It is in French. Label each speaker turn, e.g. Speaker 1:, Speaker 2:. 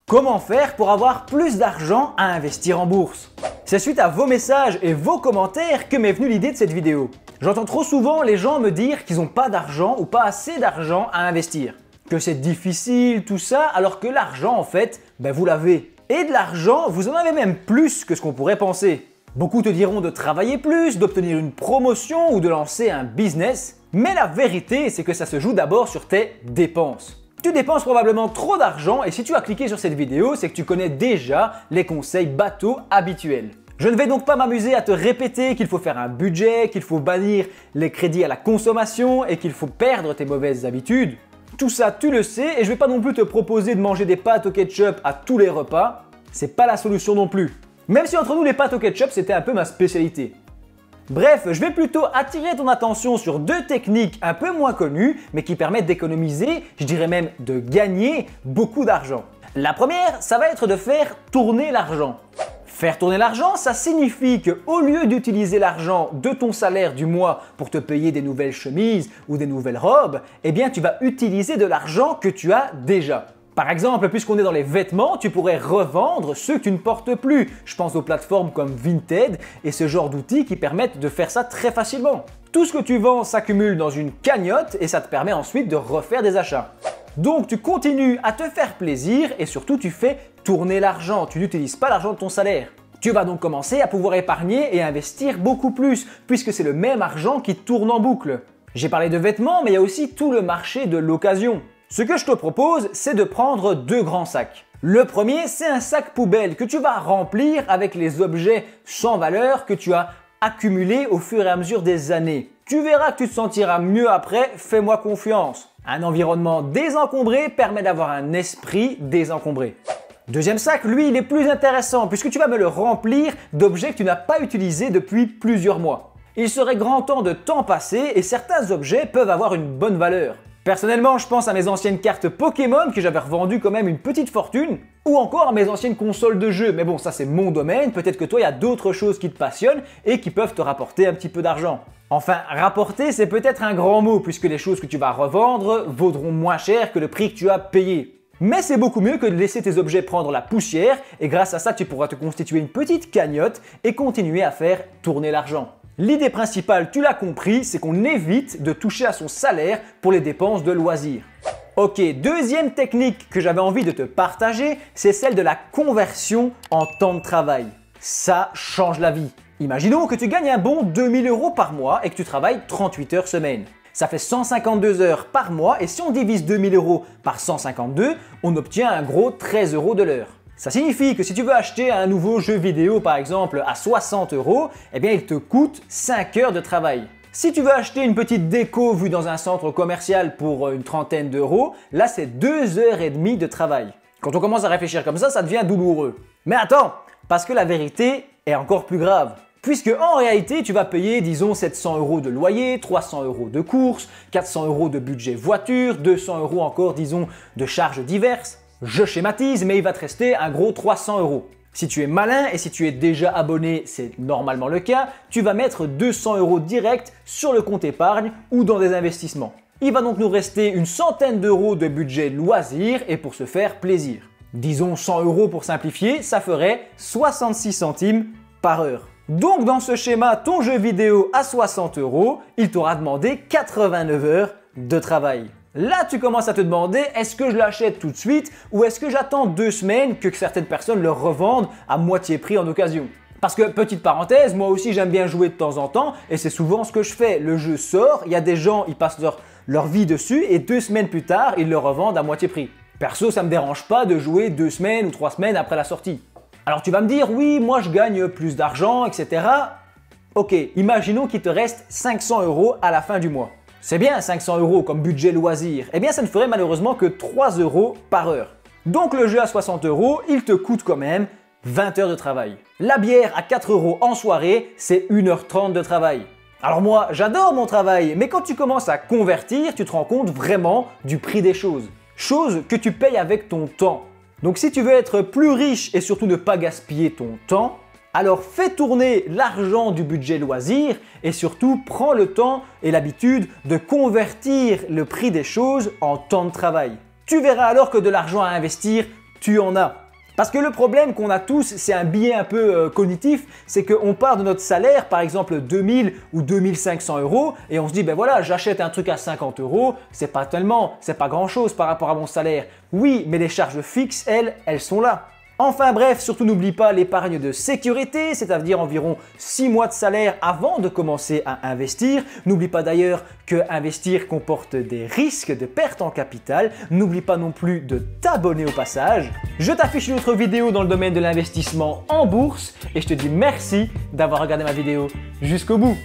Speaker 1: Comment faire pour avoir plus d'argent à investir en bourse? C'est suite à vos messages et vos commentaires que m'est venue l'idée de cette vidéo. J'entends trop souvent les gens me dire qu'ils n'ont pas d'argent ou pas assez d'argent à investir. Que c'est difficile, tout ça, alors que l'argent en fait, vous l'avez. Et de l'argent, vous en avez même plus que ce qu'on pourrait penser. Beaucoup te diront de travailler plus, d'obtenir une promotion ou de lancer un business. Mais la vérité, c'est que ça se joue d'abord sur tes dépenses. Tu dépenses probablement trop d'argent et si tu as cliqué sur cette vidéo, c'est que tu connais déjà les conseils bateaux habituels. Je ne vais donc pas m'amuser à te répéter qu'il faut faire un budget, qu'il faut bannir les crédits à la consommation et qu'il faut perdre tes mauvaises habitudes. Tout ça, tu le sais et je ne vais pas non plus te proposer de manger des pâtes au ketchup à tous les repas. C'est pas la solution non plus. Même si entre nous, les pâtes au ketchup, c'était un peu ma spécialité. Bref, je vais plutôt attirer ton attention sur deux techniques un peu moins connues, mais qui permettent d'économiser, je dirais même de gagner beaucoup d'argent. La première, ça va être de faire tourner l'argent. Faire tourner l'argent, ça signifie qu'au lieu d'utiliser l'argent de ton salaire du mois pour te payer des nouvelles chemises ou des nouvelles robes, eh bien tu vas utiliser de l'argent que tu as déjà. Par exemple, puisqu'on est dans les vêtements, tu pourrais revendre ceux que tu ne portes plus. Je pense aux plateformes comme Vinted et ce genre d'outils qui permettent de faire ça très facilement. Tout ce que tu vends s'accumule dans une cagnotte et ça te permet ensuite de refaire des achats. Donc tu continues à te faire plaisir et surtout tu fais tourner l'argent, tu n'utilises pas l'argent de ton salaire. Tu vas donc commencer à pouvoir épargner et investir beaucoup plus puisque c'est le même argent qui tourne en boucle. J'ai parlé de vêtements mais il y a aussi tout le marché de l'occasion. Ce que je te propose, c'est de prendre deux grands sacs. Le premier, c'est un sac poubelle que tu vas remplir avec les objets sans valeur que tu as accumulés au fur et à mesure des années. Tu verras que tu te sentiras mieux après, fais-moi confiance. Un environnement désencombré permet d'avoir un esprit désencombré. Deuxième sac, lui, il est plus intéressant puisque tu vas me le remplir d'objets que tu n'as pas utilisés depuis plusieurs mois. Il serait grand temps de temps passer et certains objets peuvent avoir une bonne valeur. Personnellement, je pense à mes anciennes cartes Pokémon que j'avais revendues quand même une petite fortune, ou encore à mes anciennes consoles de jeux. Mais bon, ça c'est mon domaine, peut-être que toi il y a d'autres choses qui te passionnent et qui peuvent te rapporter un petit peu d'argent. Enfin, rapporter c'est peut-être un grand mot puisque les choses que tu vas revendre vaudront moins cher que le prix que tu as payé. Mais c'est beaucoup mieux que de laisser tes objets prendre la poussière et grâce à ça tu pourras te constituer une petite cagnotte et continuer à faire tourner l'argent. L'idée principale, tu l'as compris, c'est qu'on évite de toucher à son salaire pour les dépenses de loisirs. Ok, deuxième technique que j'avais envie de te partager, c'est celle de la conversion en temps de travail. Ça change la vie. Imaginons que tu gagnes un bon 2000 € par mois et que tu travailles 38 heures semaine. Ça fait 152 heures par mois et si on divise 2000 € par 152, on obtient un gros 13 € de l'heure. Ça signifie que si tu veux acheter un nouveau jeu vidéo par exemple à 60 €, eh bien il te coûte 5 heures de travail. Si tu veux acheter une petite déco vue dans un centre commercial pour une trentaine d'euros, là c'est 2 heures et demie de travail. Quand on commence à réfléchir comme ça devient douloureux. Mais attends, parce que la vérité est encore plus grave. Puisque en réalité, tu vas payer disons 700 € de loyer, 300 € de courses, 400 € de budget voiture, 200 € encore disons de charges diverses. Je schématise, mais il va te rester un gros 300 €. Si tu es malin et si tu es déjà abonné, c'est normalement le cas, tu vas mettre 200 € direct sur le compte épargne ou dans des investissements. Il va donc nous rester une centaine d'euros de budget loisir et pour se faire plaisir. Disons 100 € pour simplifier, ça ferait 66 centimes par heure. Donc dans ce schéma, ton jeu vidéo à 60 €, il t'aura demandé 89 heures de travail. Là, tu commences à te demander, est-ce que je l'achète tout de suite ou est-ce que j'attends 2 semaines que certaines personnes le revendent à moitié prix en occasion? Parce que, petite parenthèse, moi aussi j'aime bien jouer de temps en temps et c'est souvent ce que je fais. Le jeu sort, il y a des gens, ils passent leur vie dessus et 2 semaines plus tard, ils le revendent à moitié prix. Perso, ça me dérange pas de jouer 2 semaines ou 3 semaines après la sortie. Alors tu vas me dire, oui, moi je gagne plus d'argent, etc. Ok, imaginons qu'il te reste 500 € à la fin du mois. C'est bien 500 € comme budget loisir, eh bien ça ne ferait malheureusement que 3 € par heure. Donc le jeu à 60 €, il te coûte quand même 20 heures de travail. La bière à 4 € en soirée, c'est 1h30 de travail. Alors moi, j'adore mon travail, mais quand tu commences à convertir, tu te rends compte vraiment du prix des choses. Choses que tu payes avec ton temps. Donc si tu veux être plus riche et surtout ne pas gaspiller ton temps, alors fais tourner l'argent du budget loisir et surtout prends le temps et l'habitude de convertir le prix des choses en temps de travail. Tu verras alors que de l'argent à investir, tu en as. Parce que le problème qu'on a tous, c'est un biais un peu cognitif, c'est qu'on part de notre salaire, par exemple 2000 ou 2500 euros, et on se dit, ben voilà, j'achète un truc à 50 euros, c'est pas grand chose par rapport à mon salaire. Oui, mais les charges fixes, elles sont là. Enfin bref, surtout n'oublie pas l'épargne de sécurité, c'est-à-dire environ 6 mois de salaire avant de commencer à investir. N'oublie pas d'ailleurs que investir comporte des risques de perte en capital. N'oublie pas non plus de t'abonner au passage. Je t'affiche une autre vidéo dans le domaine de l'investissement en bourse et je te dis merci d'avoir regardé ma vidéo jusqu'au bout.